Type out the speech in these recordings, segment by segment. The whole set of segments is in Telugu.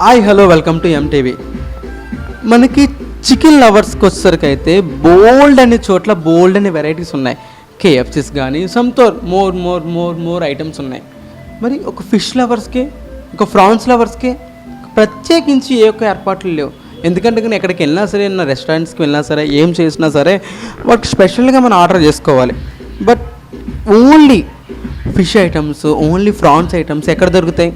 Hi hello welcome to MTV. మనకి చికెన్ లవర్స్కి వచ్చేసరికి అయితే బోల్డ్ అనే చోట్ల బోల్డ్ అనే వెరైటీస్ ఉన్నాయి. కేఎఫ్సీస్ కానీ సమ్థోర్ మోర్ ఐటమ్స్ ఉన్నాయి. మరి ఒక ఫిష్ లవర్స్కి, ఒక ఫ్రాన్స్ లవర్స్కి ప్రత్యేకించి ఏ ఒక్క ఏర్పాట్లు లేవు. ఎందుకంటే కానీ ఎక్కడికి వెళ్ళినా సరే, నా రెస్టారెంట్స్కి వెళ్ళినా సరే, ఏం చేసినా సరే వాటికి స్పెషల్గా మనం ఆర్డర్ చేసుకోవాలి. But only fish items, only prawns items ఎక్కడ దొరుకుతాయి?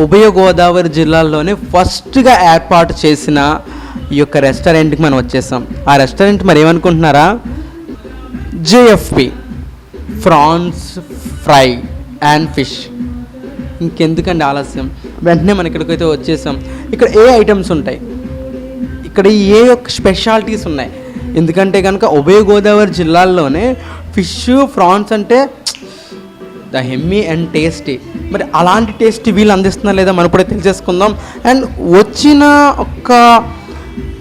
ఉభయ గోదావరి జిల్లాల్లోనే ఫస్ట్గా ఏర్పాటు చేసిన ఈ యొక్క రెస్టారెంట్కి మనం వచ్చేసాం. ఆ రెస్టారెంట్ మరి ఏమనుకుంటున్నారా? జేఎఫ్పి ఫ్రాన్స్ ఫ్రై అండ్ ఫిష్. ఇంకెందుకండి ఆలస్యం, వెంటనే మనం ఇక్కడికైతే వచ్చేసాం. ఇక్కడ ఏ ఐటమ్స్ ఉంటాయి, ఇక్కడ ఏ యొక్క స్పెషాలిటీస్ ఉన్నాయి? ఎందుకంటే కనుక ఉభయ గోదావరి జిల్లాల్లోనే ఫిష్ ఫ్రాన్స్ అంటే ద హెమ్మీ అండ్ టేస్టీ. మరి అలాంటి టేస్ట్ వీళ్ళు అందిస్తున్నారు లేదా మనం కూడా తెలిసేసుకుందాం. అండ్ వచ్చిన ఒక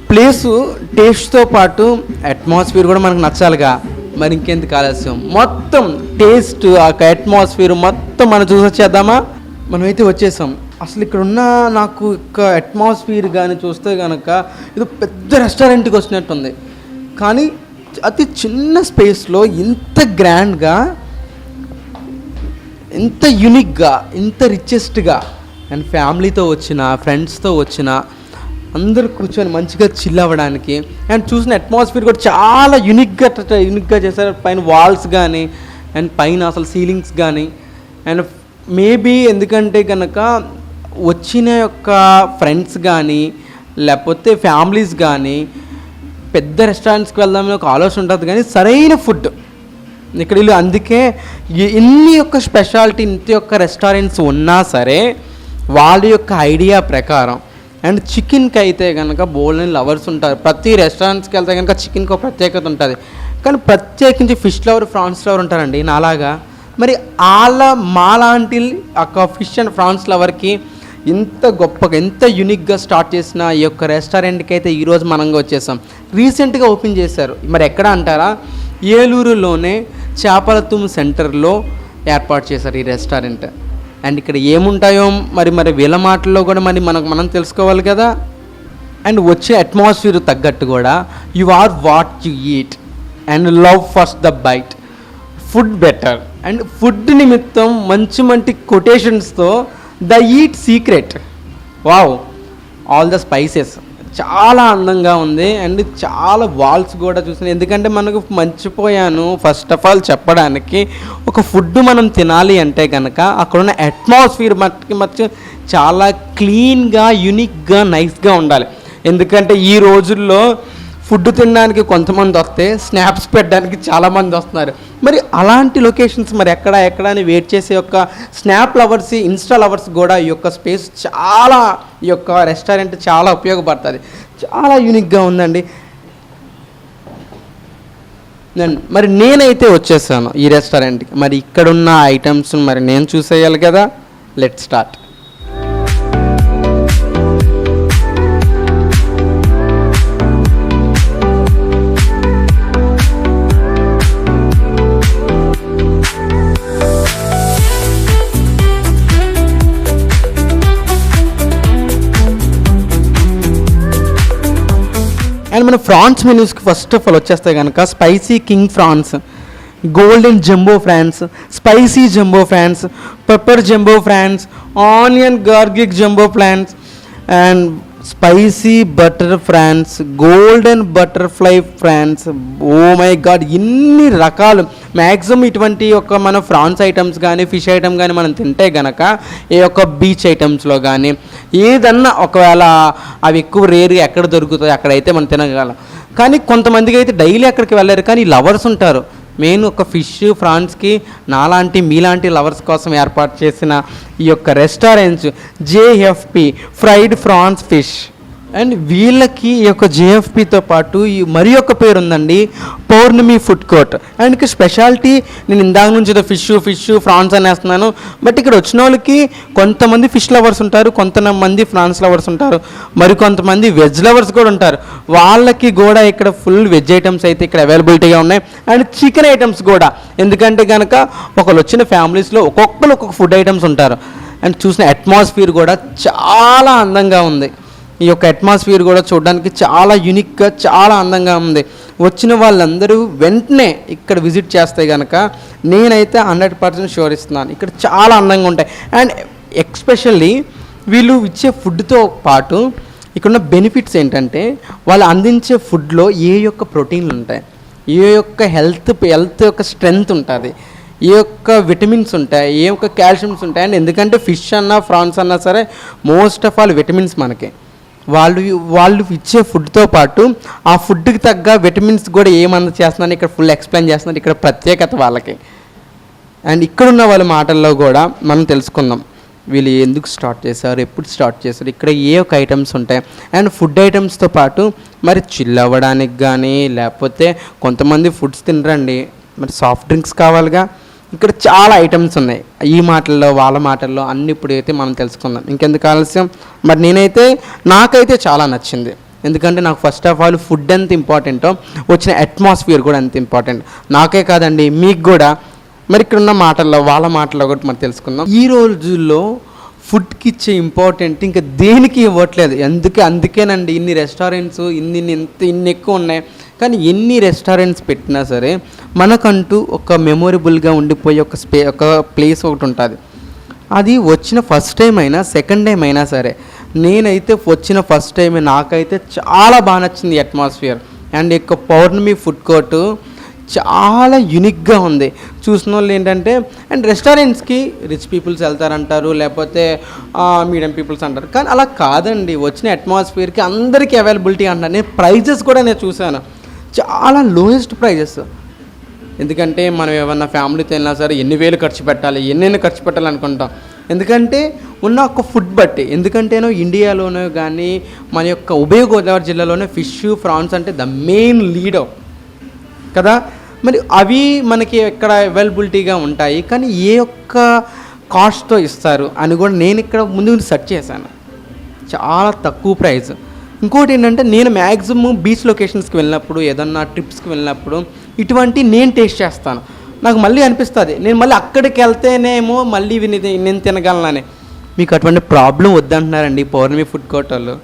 ప్లేసు టేస్ట్తో పాటు అట్మాస్ఫియర్ కూడా మనకు నచ్చాలిగా. మరి ఇంకెందుకు ఆలస్యం, మొత్తం టేస్ట్, ఆ అట్మాస్ఫియర్ మొత్తం మనం చూసొచ్చేద్దామా? మనమైతే వచ్చేసాం. అసలు ఇక్కడ ఉన్న నాకు ఒక అట్మాస్ఫియర్ కానీ చూస్తే కనుక ఇది పెద్ద రెస్టారెంట్కి వచ్చినట్టుంది. కానీ అతి చిన్న స్పేస్లో ఇంత గ్రాండ్గా, ఇంత యూనిక్గా, ఇంత రిచెస్ట్గా, అండ్ ఫ్యామిలీతో వచ్చిన, ఫ్రెండ్స్తో వచ్చిన అందరూ కూర్చొని మంచిగా చిల్ అవ్వడానికి, అండ్ చూసిన అట్మాస్ఫియర్ కూడా చాలా యూనిక్గా చేశారు. పైన వాల్స్ కానీ, అండ్ పైన అసలు సీలింగ్స్ కానీ. అండ్ మేబీ ఎందుకంటే కనుక వచ్చిన యొక్క ఫ్రెండ్స్ కానీ లేకపోతే ఫ్యామిలీస్ కానీ పెద్ద రెస్టారెంట్స్కి వెళ్దామని ఒక ఆలోచన ఉంటుంది, కానీ సరైన ఫుడ్ ఇక్కడ వీళ్ళు, అందుకే ఎన్ని యొక్క స్పెషాలిటీ, ఇంత యొక్క రెస్టారెంట్స్ ఉన్నా సరే వాళ్ళ యొక్క ఐడియా ప్రకారం. అండ్ చికెన్కి అయితే కనుక బోల్డ్ లవర్స్ ఉంటారు. ప్రతి రెస్టారెంట్స్కి వెళ్తే కనుక చికెన్కి ఒక ప్రత్యేకత ఉంటుంది, కానీ ప్రత్యేకించి ఫిష్ లవర్, ఫ్రాన్స్ లవర్ ఉంటారండి నాలాగా. మరి మాలాంటి ఒక ఫిష్ అండ్ ఫ్రాన్స్ లవర్కి ఇంత గొప్పగా, ఎంత యూనిక్గా స్టార్ట్ చేసిన ఈ యొక్క రెస్టారెంట్కి అయితే ఈరోజు మనంగా వచ్చేసాం. రీసెంట్గా ఓపెన్ చేశారు. మరి ఎక్కడ అంటారా? ఏలూరులోనే చేపలతుమ్ సెంటర్లో ఏర్పాటు చేశారు ఈ రెస్టారెంట్. అండ్ ఇక్కడ ఏముంటాయో మరి వీళ్ళ మాటల్లో కూడా మనం తెలుసుకోవాలి కదా. అండ్ వచ్చే అట్మాస్ఫియర్ తగ్గట్టు కూడా you are what you eat and love first the bite, food better. And food నిమిత్తం మంచి కొటేషన్స్తో the eat secret, wow, all the spices చాలా అందంగా ఉంది. అండ్ చాలా వాల్స్ కూడా చూసాను. ఎందుకంటే మనకు మర్చిపోయాను ఫస్ట్ ఆఫ్ ఆల్ చెప్పడానికి, ఒక ఫుడ్ మనం తినాలి అంటే కనుక అక్కడున్న అట్మాస్ఫియర్ మట్టుకి చాలా క్లీన్గా, యూనిక్గా, నైస్గా ఉండాలి. ఎందుకంటే ఈ రోజుల్లో ఫుడ్ తినడానికి కొంతమంది వస్తే స్నాప్స్ పెట్టడానికి చాలామంది వస్తున్నారు. మరి అలాంటి లొకేషన్స్ మరి ఎక్కడ అని వెయిట్ చేసే యొక్క స్నాప్ లవర్స్, ఇన్స్టా లవర్స్ కూడా ఈ యొక్క స్పేస్ చాలా, ఈ యొక్క రెస్టారెంట్ చాలా ఉపయోగపడుతుంది. చాలా యూనిక్గా ఉందండి. మరి నేనైతే వచ్చేసాను ఈ రెస్టారెంట్కి. మరి ఇక్కడున్న ఐటమ్స్ మరి నేను చూసేయాలి కదా. Let start. అండ్ మన ఫ్రాన్స్ మెనూస్కి ఫస్ట్ ఆఫ్ ఆల్ వచ్చేస్తే కనుక spicy king prawns, golden jumbo prawns, spicy jumbo prawns, pepper jumbo prawns, onion garlic jumbo prawns, and spicy butter prawns, golden butterfly prawns. Oh my God, ఇన్ని రకాలు. మ్యాక్సిమం ఇటువంటి యొక్క మన ఫ్రాన్స్ ఐటమ్స్ కానీ, ఫిష్ ఐటమ్ కానీ మనం తింటే గనక ఏ యొక్క బీచ్ ఐటమ్స్లో కానీ ఏదన్నా, ఒకవేళ అవి ఎక్కువ రేర్గా ఎక్కడ దొరుకుతాయి అక్కడైతే మనం తినగలం. కానీ కొంతమందికి అయితే డైలీ అక్కడికి వెళ్ళారు, కానీ లవర్స్ ఉంటారు. మెయిన్ ఒక ఫిష్ ఫ్రాన్స్కి నాలాంటి మీలాంటి లవర్స్ కోసం ఏర్పాటు చేసిన ఈ యొక్క restaurants JFP fried prawns fish. And వీళ్ళకి ఈ యొక్క జేఎఫ్పితో పాటు మరి ఒక పేరు ఉందండి, పౌర్ణమి ఫుడ్ కోర్ట్. అండ్ ఇక్కడ స్పెషాలిటీ, నేను ఇందాక నుంచి ఫిష్ ఫ్రాన్స్ అనేస్తున్నాను, బట్ ఇక్కడ వచ్చిన వాళ్ళకి కొంతమంది ఫిష్ లవర్స్ ఉంటారు, కొంతమంది ఫ్రాన్స్ లవర్స్ ఉంటారు, మరి కొంతమంది వెజ్ లవర్స్ కూడా ఉంటారు. వాళ్ళకి కూడా ఇక్కడ ఫుల్ వెజ్ ఐటమ్స్ అయితే ఇక్కడ అవైలబిలిటీగా ఉన్నాయి. అండ్ చికెన్ ఐటమ్స్ కూడా, ఎందుకంటే కనుక ఒకళ్ళు వచ్చిన ఫ్యామిలీస్లో ఒక్కొక్కరు ఒక్కొక్క ఫుడ్ ఐటమ్స్ ఉంటారు. అండ్ చూసిన అట్మాస్ఫియర్ కూడా చాలా అందంగా ఉంది. ఈ యొక్క అట్మాస్ఫియర్ కూడా చూడడానికి చాలా యూనిక్గా చాలా అందంగా ఉంది. వచ్చిన వాళ్ళందరూ వెంటనే ఇక్కడ విజిట్ చేస్తే కనుక నేనైతే 100% షూర్ ఇస్తున్నాను, ఇక్కడ చాలా అందంగా ఉంటాయి. అండ్ ఎక్స్పెషల్లీ వీళ్ళు ఇచ్చే ఫుడ్తో పాటు ఇక్కడున్న బెనిఫిట్స్ ఏంటంటే వాళ్ళు అందించే ఫుడ్లో ఏ యొక్క ప్రోటీన్లు ఉంటాయి, ఏ యొక్క హెల్త్ యొక్క స్ట్రెంగ్త్ ఉంటుంది, ఏ యొక్క విటమిన్స్ ఉంటాయి, ఏ యొక్క కాల్షియమ్స్ ఉంటాయి. అండ్ ఎందుకంటే ఫిష్ అన్నా ఫ్రాన్స్ అన్నా సరే మోస్ట్ ఆఫ్ ఆల్ విటమిన్స్ మనకి వాళ్ళు ఇచ్చే ఫుడ్తో పాటు ఆ ఫుడ్కి తగ్గ విటమిన్స్ కూడా ఏమన్నా చేస్తున్నారని ఇక్కడ ఫుల్ ఎక్స్ప్లెయిన్ చేస్తున్నారు. ఇక్కడ ప్రత్యేకత వాళ్ళకి. అండ్ ఇక్కడున్న వాళ్ళ మాటల్లో కూడా మనం తెలుసుకుందాం వీళ్ళు ఎందుకు స్టార్ట్ చేశారు, ఎప్పుడు స్టార్ట్ చేశారు, ఇక్కడ ఏ ఒక ఐటమ్స్ ఉంటాయి. అండ్ ఫుడ్ ఐటమ్స్తో పాటు మరి చిల్ అవ్వడానికి కానీ లేకపోతే కొంతమంది ఫుడ్స్ తినరండి, మరి సాఫ్ట్ డ్రింక్స్ కావాలిగా. ఇక్కడ చాలా ఐటమ్స్ ఉన్నాయి. ఈ మాటల్లో వాళ్ళ మాటల్లో అన్ని ఇప్పుడు అయితే మనం తెలుసుకుందాం. ఇంకెందుకు ఆలస్యం, మరి నాకైతే చాలా నచ్చింది. ఎందుకంటే నాకు ఫస్ట్ ఆఫ్ ఆల్ ఫుడ్ ఎంత ఇంపార్టెంటో వచ్చిన అట్మాస్ఫియర్ కూడా అంత ఇంపార్టెంట్. నాకే కాదండి మీకు కూడా. మరి ఇక్కడ ఉన్న మాటల్లో వాళ్ళ మాటల్లో కూడా మనం తెలుసుకుందాం. ఈ రోజుల్లో ఫుడ్కి ఇచ్చే ఇంపార్టెంట్ ఇంకా దేనికి ఇవ్వట్లేదు. అందుకేనండి ఇన్ని రెస్టారెంట్స్ ఇన్ని ఎక్కువ ఉన్నాయి. కానీ ఎన్ని రెస్టారెంట్స్ పెట్టినా సరే మనకంటూ ఒక మెమొరబుల్గా ఉండిపోయే ఒక ప్లేస్ ఒకటి ఉంటుంది. అది వచ్చిన ఫస్ట్ టైం అయినా సెకండ్ టైం అయినా సరే, నేనైతే వచ్చిన ఫస్ట్ టైం నాకైతే చాలా బాగా నచ్చింది అట్మాస్ఫియర్. అండ్ యొక్క పౌర్ణమి ఫుడ్ కోర్టు చాలా యూనిక్గా ఉంది. చూసిన వాళ్ళు ఏంటంటే అండ్ రెస్టారెంట్స్కి రిచ్ పీపుల్స్ వెళ్తారంటారు, లేకపోతే మీడియం పీపుల్స్ అంటారు. కానీ అలా కాదండి, వచ్చిన అట్మాస్ఫియర్కి అందరికీ అవైలబిలిటీ అంటారు. నేను ప్రైజెస్ కూడా నేను చూశాను, చాలా లోయెస్ట్ ప్రైజెస్. ఎందుకంటే మనం ఏమన్నా ఫ్యామిలీతో వెళ్ళినా సరే ఎన్ని వేలు ఖర్చు పెట్టాలి, ఎన్నెన్ని ఖర్చు పెట్టాలి అనుకుంటాం. ఎందుకంటే ఉన్న ఒక ఫుడ్ బట్టి. ఎందుకంటేనో ఇండియాలోనే కానీ మన యొక్క ఉభయ గోదావరి జిల్లాలోనే ఫిష్ ఫ్రాన్స్ అంటే ద మెయిన్ లీడర్ కదా. మరి అవి మనకి ఎక్కడ అవైలబిలిటీగా ఉంటాయి, కానీ ఏ ఒక్క కాస్ట్తో ఇస్తారు అని కూడా నేను ఇక్కడ ముందు సెర్చ్ చేశాను. చాలా తక్కువ ప్రైస్. ఇంకోటి ఏంటంటే నేను మ్యాక్సిమం బీచ్ లొకేషన్స్కి వెళ్ళినప్పుడు, ఏదన్నా ట్రిప్స్కి వెళ్ళినప్పుడు ఇటువంటి నేను టేస్ట్ చేస్తాను. నాకు మళ్ళీ అనిపిస్తుంది నేను మళ్ళీ అక్కడికి వెళ్తేనేమో మళ్ళీ నేను తినగలనని. మీకు అటువంటి ప్రాబ్లం వద్దంటున్నారండి పౌర్ణమి ఫుడ్ కోర్ట్ వాళ్ళు.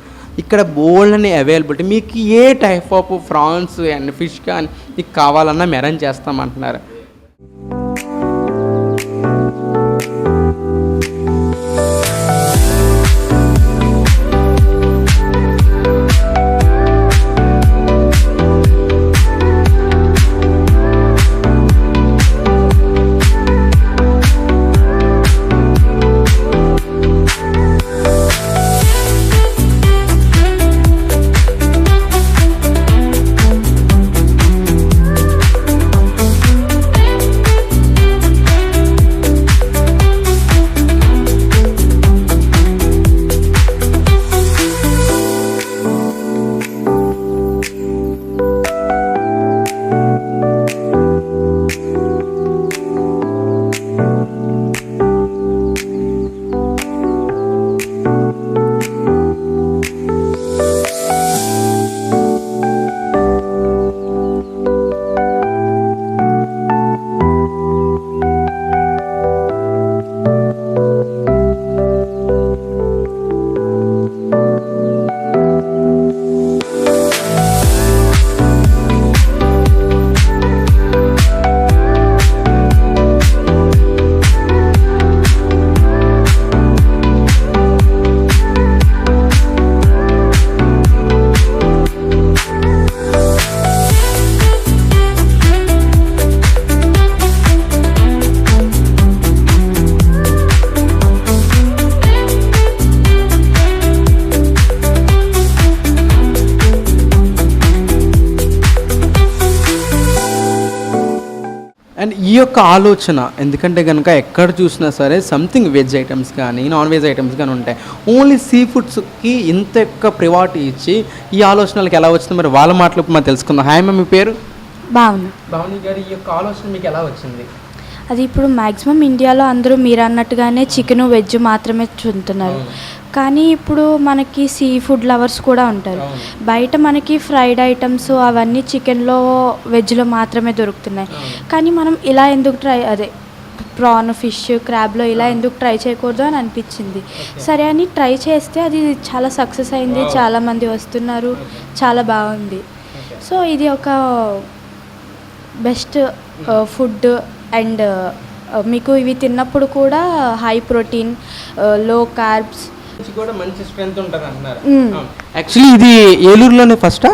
ఇక్కడ బోల్డ్ అనే అవైలబిలిటీ, మీకు ఏ type of prawns and fish కానీ మీకు కావాలన్నా మేము అరేంజ్ చేస్తామంటున్నారు. అండ్ ఈ యొక్క ఆలోచన ఎందుకంటే కనుక ఎక్కడ చూసినా సరే సంథింగ్ వెజ్ ఐటమ్స్ కానీ నాన్ వెజ్ ఐటమ్స్ కానీ ఉంటాయి. ఓన్లీ సీ ఫుడ్స్కి ఇంత యొక్క ప్రియారిటీ ఇచ్చి ఈ ఆలోచనలకు ఎలా వచ్చింది మరి వాళ్ళ మాటలు మనం తెలుసుకుందాం. హాయ్ మ్యామ్, మీ పేరు? భావని గారు, ఈ యొక్క ఆలోచన మీకు ఎలా వచ్చింది? అది ఇప్పుడు మ్యాక్సిమం ఇండియాలో అందరూ మీరు అన్నట్టుగానే చికెన్ వెజ్ మాత్రమే చూస్తున్నారు. కానీ ఇప్పుడు మనకి సీ ఫుడ్ లవర్స్ కూడా ఉంటారు. బయట మనకి ఫ్రైడ్ ఐటమ్స్ అవన్నీ చికెన్లో వెజ్లో మాత్రమే దొరుకుతున్నాయి. కానీ మనం ఇలా ఎందుకు ప్రాన్ ఫిష్ క్రాబ్లో ఇలా ఎందుకు ట్రై చేయకూడదు అని అనిపించింది. సరే అని ట్రై చేస్తే అది చాలా సక్సెస్ అయింది, చాలామంది వస్తున్నారు, చాలా బాగుంది. సో ఇది ఒక బెస్ట్ ఫుడ్ అండ్ మీకు ఇవి తిన్నప్పుడు కూడా హై ప్రోటీన్, లో కార్బ్స్ కూడా మంచి స్ట్రెంగ్త్ ఉంటుంది అంటున్నారు. యాక్చువల్లీ ఇది ఏలూరులోనే ఫస్టా?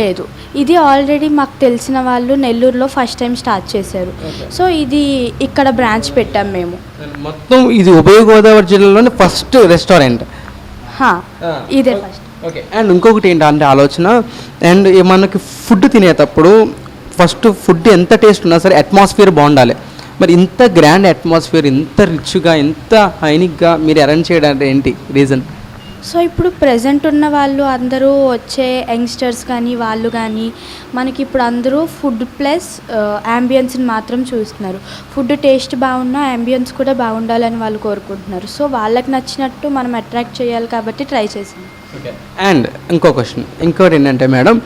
లేదు, ఇది ఆల్రెడీ మాకు తెలిసిన వాళ్ళు నెల్లూరులో ఫస్ట్ టైం స్టార్ట్ చేశారు. సో ఇది ఇక్కడ బ్రాంచ్ పెట్టాం మేము. మొత్తం ఇది ఉభయ గోదావరి జిల్లాలోనే ఫస్ట్ రెస్టారెంట్. ఇదే ఫస్ట్. ఓకే. అండ్ ఇంకొకటి ఏంటంటే ఆలోచన, అండ్ మనకి ఫుడ్ తినేటప్పుడు ఫస్ట్ ఫుడ్ ఎంత టేస్ట్ ఉన్నా సరే అట్మాస్ఫియర్ బాగుండాలి. మరి ఇంత గ్రాండ్ అట్మాస్ఫియర్, ఇంత రిచ్గా, ఇంత హైనిక్గా మీరు అరేంజ్ చేయడానికి ఏంటి రీజన్? సో ఇప్పుడు ప్రజెంట్ ఉన్న వాళ్ళు అందరూ వచ్చే యంగ్స్టర్స్ కానీ వాళ్ళు కానీ మనకి ఇప్పుడు అందరూ ఫుడ్ ప్లస్ యాంబియన్స్ని మాత్రం చూస్తున్నారు. ఫుడ్ టేస్ట్ బాగున్నా యాంబియన్స్ కూడా బాగుండాలని వాళ్ళు కోరుకుంటున్నారు. సో వాళ్ళకి నచ్చినట్టు మనం అట్రాక్ట్ చేయాలి కాబట్టి ట్రై చేసాం. ఓకే. అండ్ ఇంకో క్వశ్చన్, ఇంకోటి ఏంటంటే మేడం,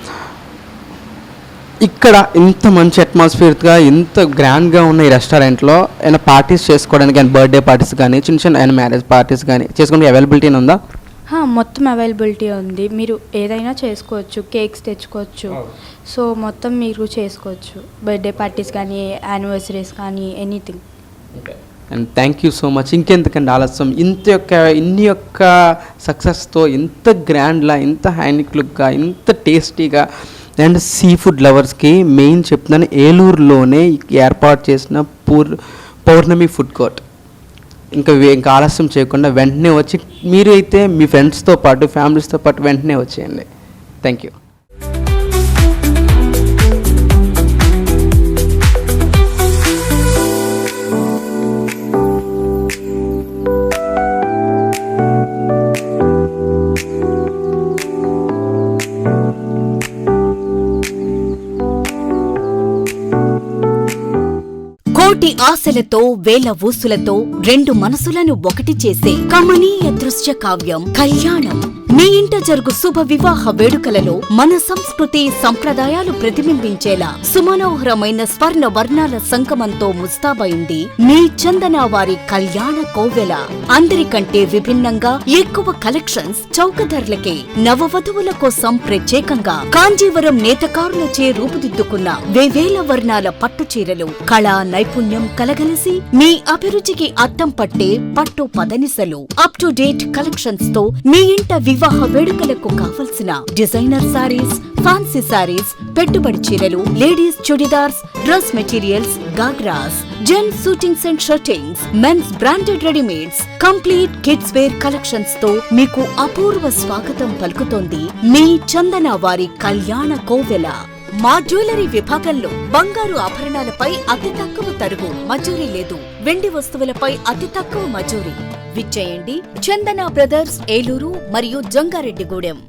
ఇక్కడ ఇంత మంచి అట్మాస్ఫియర్గా ఇంత గ్రాండ్గా ఉన్న ఈ రెస్టారెంట్లో ఏమైనా పార్టీస్ చేసుకోవడానికి కానీ, బర్త్డే పార్టీస్ కానీ, చిన్న చిన్న ఏమైనా మ్యారేజ్ పార్టీస్ కానీ చేసుకోవడానికి అవైలబిలిటీ ఉందా? మొత్తం అవైలబిలిటీ ఉంది, మీరు ఏదైనా చేసుకోవచ్చు, కేక్స్ తెచ్చుకోవచ్చు. సో మొత్తం మీరు చేసుకోవచ్చు, బర్త్డే పార్టీస్ కానీ, యానివర్సరీస్ కానీ, anything. And thank you so much. ఇంకెందుకండి ఆలస్యం, ఇన్ని యొక్క సక్సెస్తో ఇంత గ్రాండ్లా, ఇంత హైనిక్ లుక్గా, ఇంత టేస్టీగా అండ్ సీ ఫుడ్ లవర్స్కి మెయిన్ చెప్తున్నాను, ఏలూరులోనే ఏర్పాటు చేసిన పౌర్ణమి ఫుడ్ కోర్ట్. ఇంకా ఆలస్యం చేయకుండా వెంటనే వచ్చి మీరు అయితే మీ ఫ్రెండ్స్తో పాటు, ఫ్యామిలీస్తో పాటు వెంటనే వచ్చేయండి. Thank you. కోటి ఆశలతో, వేల ఊసులతో రెండు మనసులను ఒకటి చేసే కమనీయ దృశ్య కావ్యం కళ్యాణం. మీ ఇంట జరుగు శుభ వివాహ వేడుకలలో మన సంస్కృతి సంప్రదాయాలు ప్రతిబింబించేలా సుమనోహరమైన స్వర్ణ వర్ణాల సంగమంతో ముస్తాబైంది మీ చందన వారి కళ్యాణ కోవెల. అందరికంటే విభిన్నంగా ఎక్కువ కలెక్షన్స్ చౌక ధరలకే నవవధువుల కోసం ప్రత్యేకంగా కాంజీవరం నేతకారులచే రూపుదిద్దుకున్న వేవేల వర్ణాల పట్టు చీరలు, కళా నైపుణ్యం కలగలిసి మీ అభిరుచికి అద్దం పట్టే పట్టు పదనిసలు, అప్ టు డేట్ కలెక్షన్స్ తో మీ ఇంట వివాహ వేడుకలకు కావలసిన డిజైనర్ సారీస్, ఫ్యాన్సీ సారీస్, పెట్టుబడి చీరలు, ladies churidars, dress materials, ghagras, gents suitings and shirtings, men's branded readymades, complete kids wear collections తో మీకు అపూర్వ స్వాగతం పలుకుతోంది మీ చందన వారి కళ్యాణ కోవెల. మా జ్యువెలరీ విభాగంలో బంగారు ఆభరణాలపై అతి తక్కువ తరుగు, మజూరీ లేదు. వెండి వస్తువులపై అతి తక్కువ మజూరీ. విచ్చేయండి చందన బ్రదర్స్, ఏలూరు మరియు జంగారెడ్డిగూడెం.